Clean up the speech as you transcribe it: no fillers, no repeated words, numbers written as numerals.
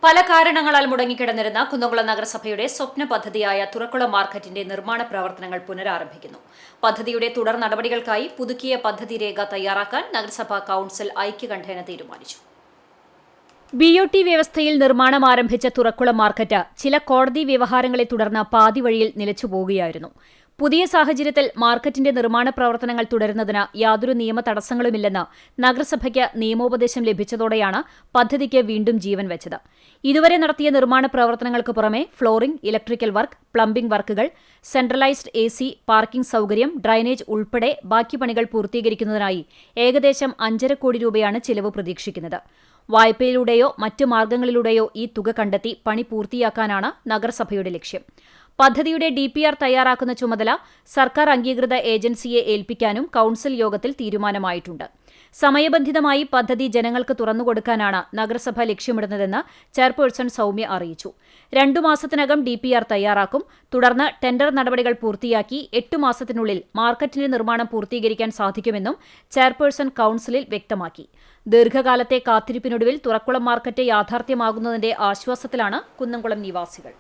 പല കാരണങ്ങളാൽ മുടങ്ങിക്കിടന്നിരുന്ന കുന്നംകുളം നഗരസഭയുടെ സ്വപ്ന പദ്ധതിയായ തുറക്കുളം മാർക്കറ്റിന്റെ നിർമ്മാണ പ്രവർത്തനങ്ങൾ പുനരാരംഭിക്കുന്നു. പദ്ധതിയുടെ തുടർ നടപടികൾക്കായി പുതുക്കിയ പദ്ധതി രേഖ തയ്യാറാക്കാൻ നഗരസഭാ കൌൺസിൽ ഐക്യകണ്ഠേന തീരുമാനിച്ചു. BOT വ്യവസ്ഥയിൽ നിർമ്മാണം ആരംഭിച്ച തുറക്കുളം മാർക്കറ്റ് ചില കോടതി വ്യവഹാരങ്ങളെ തുടർന്ന് പാതിവഴിയിൽ നിലച്ചുപോകുകയായിരുന്നു. പുതിയ സാഹചര്യത്തിൽ മാർക്കറ്റിന്റെ നിർമ്മാണ പ്രവർത്തനങ്ങൾ തുടരുന്നതിന് യാതൊരു നിയമ തടസ്സങ്ങളുമില്ലെന്ന് നഗരസഭയ്ക്ക് നിയമോപദേശം ലഭിച്ചതോടെയാണ് പദ്ധതിക്ക് വീണ്ടും ജീവൻ വെച്ചത്. ഇതുവരെ നടത്തിയ നിർമ്മാണ പ്രവർത്തനങ്ങൾക്ക് പുറമെ ഫ്ലോറിംഗ്, ഇലക്ട്രിക്കൽ വർക്ക്, പ്ലംബിംഗ് വർക്കുകൾ, സെൻട്രലൈസ്ഡ് AC, പാർക്കിംഗ് സൌകര്യം, ഡ്രൈനേജ് ഉൾപ്പെടെ ബാക്കി പണികൾ പൂർത്തീകരിക്കുന്നതിനായി ഏകദേശം 5.5 കോടി രൂപയാണ് ചിലവ് പ്രതീക്ഷിക്കുന്നത്. വായ്പയിലൂടെയോ മറ്റു മാർഗങ്ങളിലൂടെയോ ഈ തുക കണ്ടെത്തി പണി പൂർത്തിയാക്കാനാണ് നഗരസഭയുടെ ലക്ഷ്യം. പദ്ധതിയുടെ DPR തയ്യാറാക്കുന്ന ചുമതല സർക്കാർ അംഗീകൃത ഏജൻസിയെ ഏൽപ്പിക്കാനും കൌൺസിൽ യോഗത്തിൽ തീരുമാനമായിട്ടുണ്ട്. സമയബന്ധിതമായി പദ്ധതി ജനങ്ങൾക്ക് തുറന്നുകൊടുക്കാനാണ് നഗരസഭ ലക്ഷ്യമിടുന്നതെന്ന് ചെയർപേഴ്സൺ സൗമ്യ അറിയിച്ചു. 2 മാസത്തിനകം DPR തയ്യാറാക്കും. തുടർന്ന് ടെൻഡർ നടപടികൾ പൂർത്തിയാക്കി 8 മാസത്തിനുള്ളിൽ മാർക്കറ്റിന്റെ നിർമ്മാണം പൂർത്തീകരിക്കാൻ സാധിക്കുമെന്നും ചെയർപേഴ്സൺ കൌൺസിലിൽ വ്യക്തമാക്കി. ദീർഘകാലത്തെ കാത്തിരിപ്പിനൊടുവിൽ തുറക്കുളം മാർക്കറ്റ് യാഥാർത്ഥ്യമാകുന്നതിന്റെ ആശ്വാസത്തിലാണ് കുന്നംകുളം നിവാസികൾ.